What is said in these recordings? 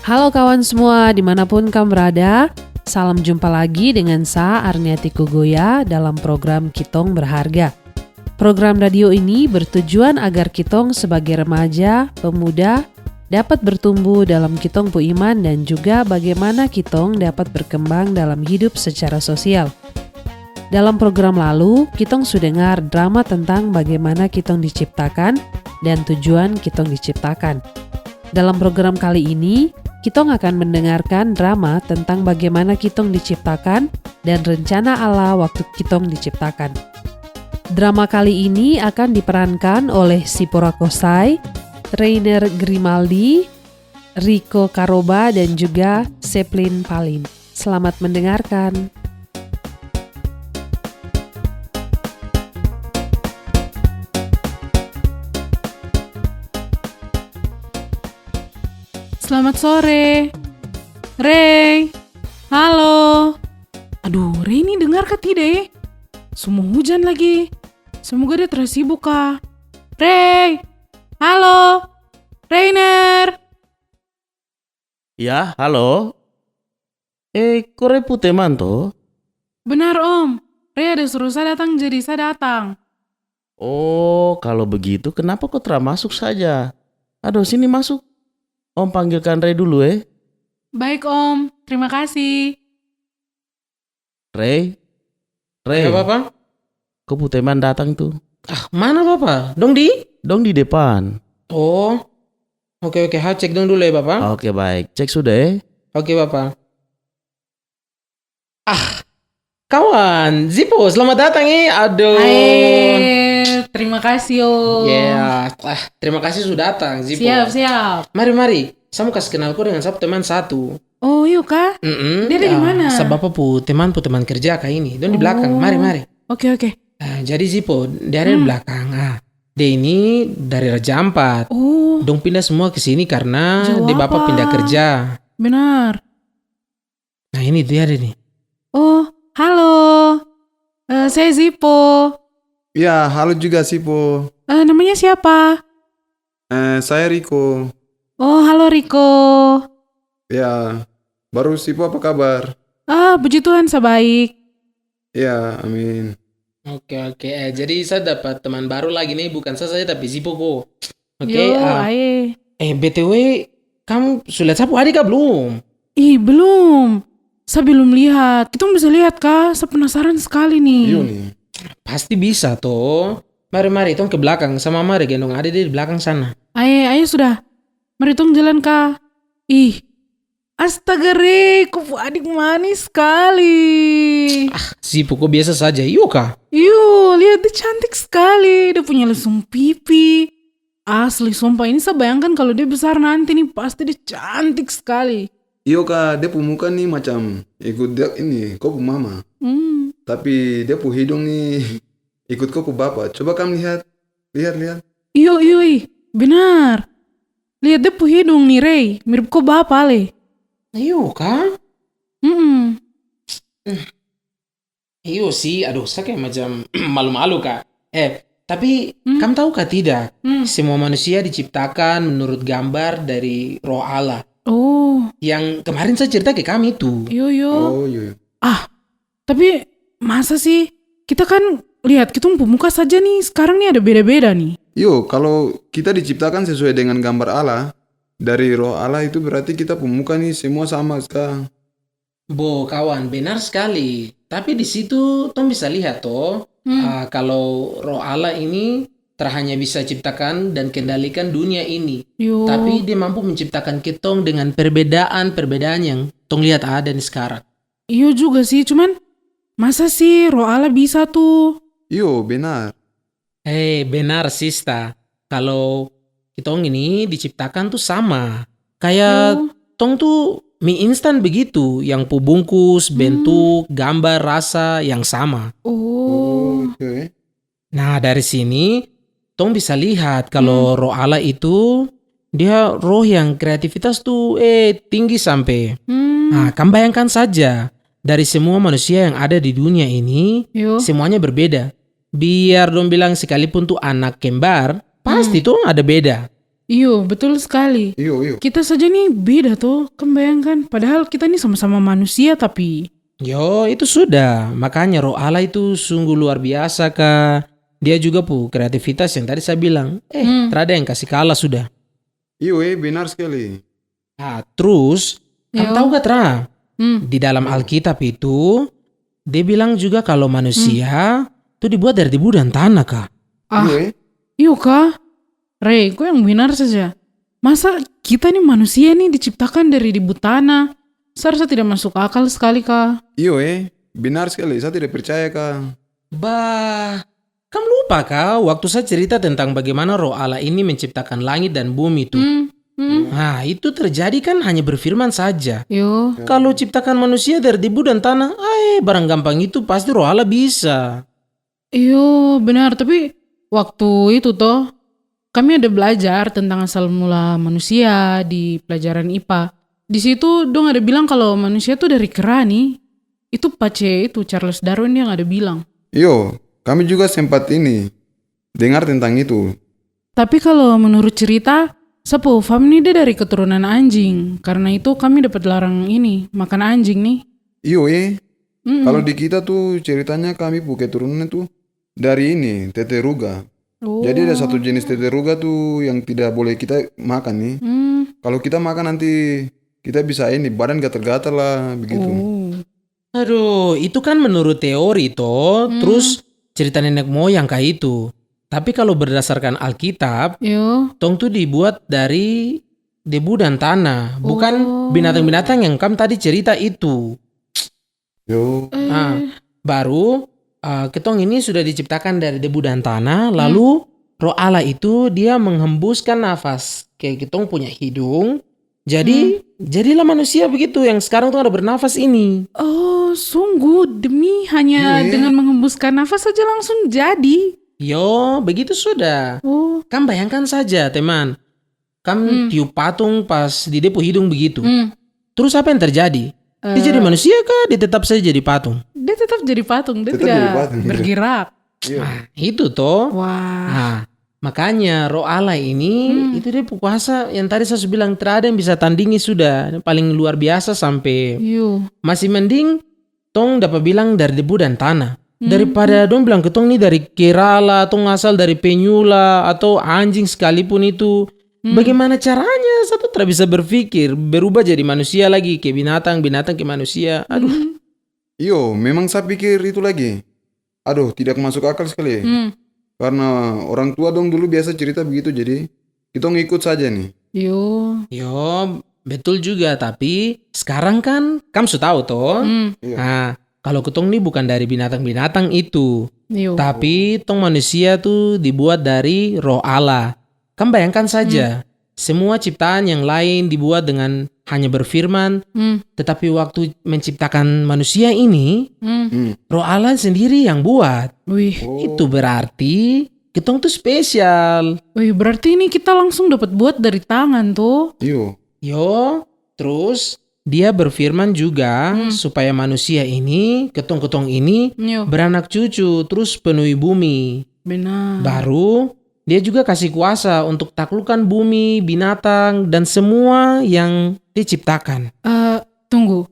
Halo kawan semua, dimanapun kamu berada, salam jumpa lagi dengan saya Arniati Kugoya dalam program Kitong Berharga. Program radio ini bertujuan agar kitong sebagai remaja, pemuda, dapat bertumbuh dalam kitong pu iman dan juga bagaimana kitong dapat berkembang dalam hidup secara sosial. Dalam program lalu, kitong sudah dengar drama tentang bagaimana kitong diciptakan dan tujuan kitong diciptakan. Dalam program kali ini, kitong akan mendengarkan drama tentang bagaimana kitong diciptakan dan rencana Allah waktu kitong diciptakan. Drama kali ini akan diperankan oleh Sipora Kosai, Rainer Grimaldi, Rico Karoba, dan juga Seplin Palin. Selamat mendengarkan. Selamat sore. Ray. Halo. Aduh, Ray ini dengar kah tidak ya? Semua hujan lagi. Semoga dia tersibuk kah. Ray. Halo. Rainer. Ya, halo. Kok Ray pu teman toh? Benar Om. Ray ada suruh saya datang jadi saya datang. Oh, kalau begitu kenapa kau masuk saja? Aduh, sini masuk. Om panggilkan Ray dulu Baik Om, terima kasih. Ray. Ya, Bapak? Kau pu teman datang tuh. Mana Bapak? Dong Di depan. Oh, oke, cek dong dulu ya Bapak. Oke, baik. Cek sudah Oke Bapak. Kawan, Zippo, selamat datang Aduh. Terima kasih Om. Ya, terima kasih sudah datang Zippo. Siap. Mari. Saya mau kasih kenal kau dengan saya teman satu. Oh yuk kah? Dia ada di mana? Sebab teman kerja kah ini. Dong di belakang, mari. Oke. Jadi Zippo, dia ada di belakang. Dia ini dari Raja Ampat. Oh. Dong pindah semua ke sini karena Jauh dia bapak apa? pindah kerja. Benar. Nah ini dia ada nih. Oh, halo. Saya Zippo. Ya, halo juga Sipo. Namanya siapa? Saya Riko. Oh, halo Riko. Ya, baru Sipo apa kabar? Puji Tuhan, saya baik. Ya, amin. Oke. Jadi saya dapat teman baru lagi nih, bukan saya tapi Zippo kok. Oke. Yo, aye. BTW, kamu sudah lihat sapu adik kah belum? Ih, belum. Saya belum lihat. Kita bisa lihat kah? Saya penasaran sekali nih. Iya nih. Pasti bisa toh. Mari, tong ke belakang sama mari gendong adik di belakang sana. Ayo sudah. Mari tong jalan kah? Ih, astaga Re, kupu adik manis sekali. Zippo kok biasa saja, yuk kah? Yuk, lihat dia cantik sekali. Dia punya lesung pipi. Asli, sumpah ini saya bayangkan kalau dia besar nanti nih pasti dia cantik sekali. Iyo kak, dia pu muka nih macam ikut dia ini, kau pu mama. Tapi dia pu hidung nih ikut kau pu bapak. Coba kamu lihat. Iyo, benar. Lihat dia pu hidung nih Ray, mirip kau bapak le. Yuk kah? Iyo sih, aduh saya kayak macam malu-malu kak. Tapi kamu tahu kah tidak? Semua manusia diciptakan menurut gambar dari roh Allah. Oh. Yang kemarin saya cerita ke kami itu. Yo. Oh iya. Tapi masa sih? Kita kan lihat kita muka saja nih. Sekarang nih ada beda-beda nih. Yo, kalau kita diciptakan sesuai dengan gambar Allah, dari roh Allah itu berarti kita pu muka nih semua sama sekarang. Kawan, benar sekali. Tapi di situ tong bisa lihat toh, kalau roh Allah ini hanya bisa ciptakan dan kendalikan dunia ini. Yo. Tapi dia mampu menciptakan kitong dengan perbedaan yang tong lihat ada nih sekarang. Iyo juga sih, cuman masa sih roh Allah bisa tuh? Yo, benar. Benar Sista. Kalau kitong ini diciptakan tuh sama. Kayak tong tuh mie instan begitu, yang pu bungkus, bentuk, gambar, rasa yang sama. Oh. Oke. Nah dari sini tong bisa lihat kalau roh Allah itu dia roh yang kreativitas tuh tinggi sampai. Nah, kamu bayangkan saja dari semua manusia yang ada di dunia ini, Yo. semuanya berbeda. Biar dong bilang sekalipun tuh anak kembar, pasti tuh ada beda. Iyo, betul sekali. Iyo. Kita saja nih beda tuh, kan bayangkan. Padahal kita nih sama-sama manusia tapi... Yo, itu sudah. Makanya roh Allah itu sungguh luar biasa, Kak. Dia juga kreativitas yang tadi saya bilang. Terada yang kasih kalah sudah. Iyo, benar sekali. Nah, terus, kamu tahu gak, Tra? Di dalam Alkitab itu, dia bilang juga kalau manusia itu dibuat dari debu dan tanah, Kak. Iyo kah? Rey, kau yang benar saja. Masa kita nih manusia nih diciptakan dari debu tanah? Seharusnya tidak masuk akal sekali, Kak. Iyo, benar sekali. Saya tidak percaya, Kak. Bah, kamu lupa, Kak, waktu saya cerita tentang bagaimana roh Allah ini menciptakan langit dan bumi itu. Nah, itu terjadi kan hanya berfirman saja. Yo. Kalau ciptakan manusia dari debu dan tanah, barang gampang itu pasti roh Allah bisa. Iyo, benar. Tapi waktu itu toh, kami ada belajar tentang asal mula manusia di pelajaran IPA. Di situ dong ada bilang kalau manusia tuh dari kera nih. Itu Pace itu Charles Darwin yang ada bilang. Iyo, kami juga sempat dengar tentang itu. Tapi kalau menurut cerita, Sapo Fam nih dia dari keturunan anjing. Karena itu kami dapat larang ini, makan anjing nih. Iyo, kalau di kita tuh ceritanya kami keturunan tuh dari teteruga. Jadi ada satu jenis teteruga tuh yang tidak boleh kita makan nih. Kalau kita makan nanti kita bisa badan gatal-gatal lah begitu. Aduh, itu kan menurut teori toh, terus cerita nenek moyang kayak itu. Tapi kalau berdasarkan Alkitab, tong tuh dibuat dari debu dan tanah, bukan binatang-binatang yang kamu tadi cerita itu. Yo. Nah, baru ketong ini sudah diciptakan dari debu dan tanah, lalu roh Allah itu dia menghembuskan nafas ke ketong punya hidung. Jadi, jadilah manusia begitu yang sekarang tuh ada bernafas ini. Oh, sungguh demi hanya dengan menghembuskan nafas saja langsung jadi. Yo, begitu sudah. Kamu bayangkan saja, teman. Kamu tiup patung pas di depo hidung begitu. Terus apa yang terjadi? Dia jadi manusia kah? Dia tetap saja jadi patung? Dia tetap jadi patung, dia Tetap tidak jadi patung, iya. bergerak. Nah, itu toh. Wah. Nah, makanya roh Allah ini itu dia kuasa yang tadi saya bilang terada yang bisa tandingi sudah. Paling luar biasa sampai masih mending tong dapat bilang dari debu dan tanah. Daripada dong bilang ke tong nih dari Kerala, tong asal dari Penyula atau anjing sekalipun itu. Bagaimana caranya satu tidak bisa berpikir berubah jadi manusia lagi ke binatang, binatang ke manusia. Aduh. Iyo, memang saya pikir itu lagi. Aduh, tidak masuk akal sekali. Karena orang tua dong dulu biasa cerita begitu, jadi kita ngikut saja nih. Yo, betul juga. Tapi sekarang kan kamu sudah tahu toh. Nah, kalau ketong nih bukan dari binatang-binatang itu. Tapi tong manusia tuh dibuat dari roh Allah. Kamu bayangkan saja, semua ciptaan yang lain dibuat dengan hanya berfirman, tetapi waktu menciptakan manusia ini, roh Allah sendiri yang buat. Itu berarti ketong tuh spesial. Berarti ini kita langsung dapat buat dari tangan tuh. Yo, terus dia berfirman juga supaya manusia ini, ketong-ketong ini beranak cucu, terus penuhi bumi. Benar. Baru dia juga kasih kuasa untuk taklukkan bumi, binatang, dan semua yang diciptakan. Tunggu.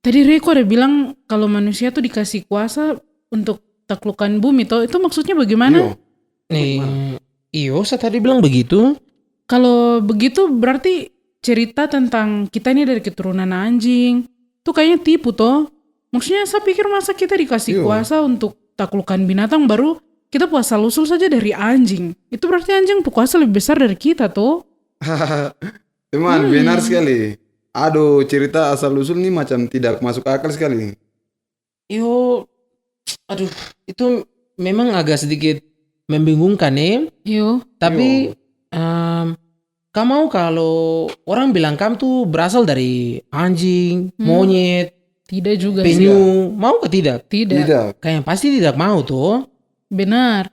Tadi Reko ada bilang kalau manusia tuh dikasih kuasa untuk taklukkan bumi toh. Itu maksudnya bagaimana? Iyo, saya tadi bilang begitu. Kalau begitu berarti cerita tentang kita ini dari keturunan anjing. Tuh kayaknya tipu toh. Maksudnya saya pikir masa kita dikasih kuasa untuk taklukkan binatang baru kita puasa usul saja dari anjing. Itu berarti anjing puasa lebih besar dari kita tuh. Teman, benar sekali. Aduh, cerita asal usul nih macam tidak masuk akal sekali. Yo, aduh, itu memang agak sedikit membingungkan Tapi kamu mau kalau orang bilang kamu tuh berasal dari anjing, monyet, tidak juga penyu, mau ke tidak? Tidak. Kayaknya pasti tidak mau tuh. Benar.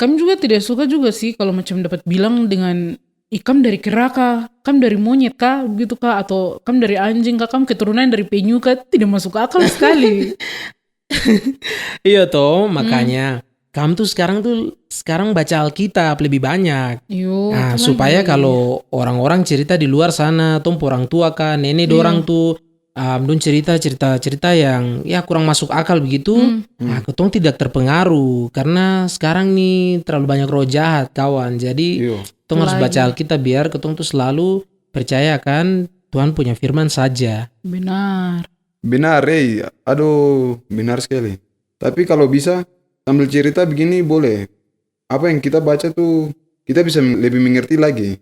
Kami juga tidak suka juga sih kalau macam dapat bilang dengan ikam dari kera kah, kam dari monyet kah, begitu kah, atau kam dari anjing kah, kam keturunan dari penyu kah, tidak masuk akal sekali. Iya toh, makanya kamu tuh sekarang tuh sekarang baca Alkitab lebih banyak. Yo, Nah, itu supaya lagi. kalau orang-orang cerita di luar sana, tong orang tua kan, nenek dorang tuh dong cerita yang ya kurang masuk akal begitu. Nah, ketong tidak terpengaruh karena sekarang nih terlalu banyak roh jahat kawan. Jadi Iya. tong harus baca Alkitab biar ketong tuh selalu percaya kan Tuhan punya firman saja. Benar. Benar, Rey. Aduh, benar sekali. Tapi kalau bisa sambil cerita begini boleh. Apa yang kita baca tuh kita bisa lebih mengerti lagi.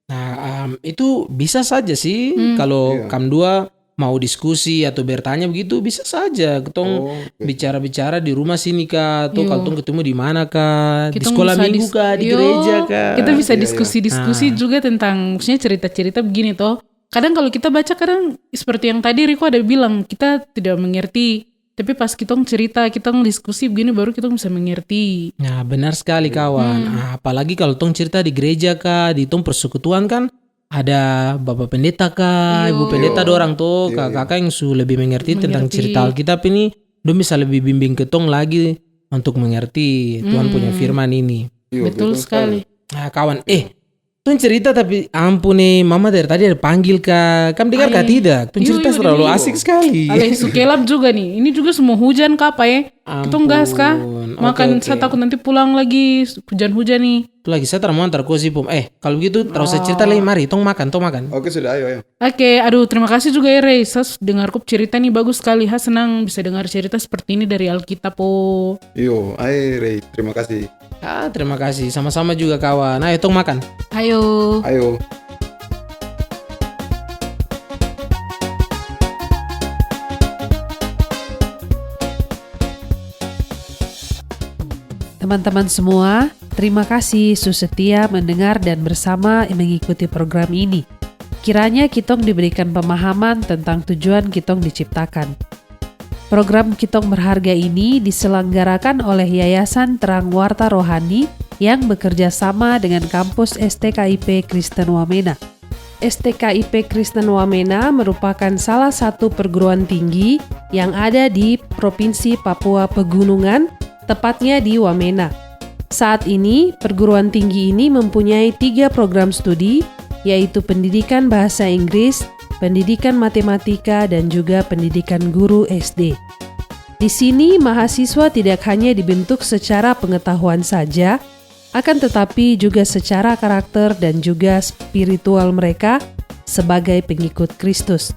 Nah, itu bisa saja sih kalau Iya. kam dua mau diskusi atau bertanya begitu bisa saja. Ketong Oh, oke. bicara-bicara di rumah sini kah, atau Yo. kalau tong ketemu di mana kah, di Kita sekolah bisa minggu kah, di Yo, gereja kah. Kita bisa Iya, diskusi-diskusi Ah. juga tentang maksudnya cerita-cerita begini toh. Kadang kalau kita baca kadang seperti yang tadi Riko ada bilang kita tidak mengerti. Tapi pas kita cerita, kita diskusi begini baru kita bisa mengerti. Nah, benar sekali kawan. Nah, apalagi kalau tong cerita di gereja kah, di tong persekutuan kan ada bapak pendeta kah, ibu pendeta dorang tuh, kakak-kakak yang lebih mengerti tentang cerita Alkitab ini, dong bisa lebih bimbing ke tong lagi untuk mengerti Tuhan punya firman ini. Iya, Betul sekali. Nah, kawan, tong cerita tapi ampun nih, mama dari tadi ada panggil kah? Kamu dengar kah tidak? Tong cerita terlalu asik sekali. Aleh sukelap juga nih. Ini juga semua hujan kah apa ya? Kita gas kah? Makan saya takut nanti pulang lagi hujan-hujan nih. Itu lagi saya mau antar kosi pom. Kalau begitu terus saya cerita lagi, mari tong makan. Oke, sudah, ayo. Oke, aduh terima kasih juga ya Rey. Saya dengar kup cerita nih bagus sekali. Senang bisa dengar cerita seperti ini dari Alkitab. Iyo, ayo Rey, terima kasih. Terima kasih. Sama-sama juga kawan. Ayo tong makan. Ayo. Ayo. Teman-teman semua, terima kasih setia mendengar dan bersama mengikuti program ini. Kiranya kitong diberikan pemahaman tentang tujuan kitong diciptakan. Program Kitong Berharga ini diselenggarakan oleh Yayasan Terang Warta Rohani yang bekerja sama dengan kampus STKIP Kristen Wamena. STKIP Kristen Wamena merupakan salah satu perguruan tinggi yang ada di Provinsi Papua Pegunungan, tepatnya di Wamena. Saat ini, perguruan tinggi ini mempunyai 3 program studi, yaitu pendidikan bahasa Inggris, pendidikan matematika, dan juga pendidikan guru SD. Di sini, mahasiswa tidak hanya dibentuk secara pengetahuan saja, akan tetapi juga secara karakter dan juga spiritual mereka sebagai pengikut Kristus.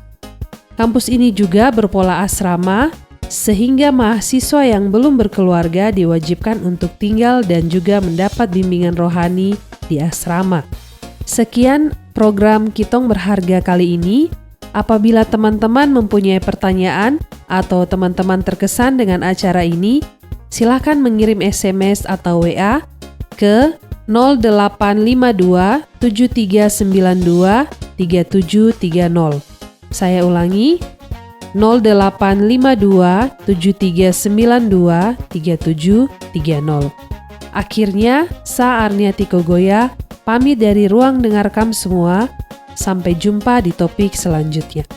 Kampus ini juga berpola asrama, sehingga mahasiswa yang belum berkeluarga diwajibkan untuk tinggal dan juga mendapat bimbingan rohani di asrama. Sekian program Kitong Berharga kali ini. Apabila teman-teman mempunyai pertanyaan atau teman-teman terkesan dengan acara ini, silakan mengirim SMS atau WA ke 0852 7392 3730. Saya ulangi, 0852 7392 3730. Akhirnya, Sa Arniati Kogoya pamit dari ruang dengarkam semua. Sampai jumpa di topik selanjutnya.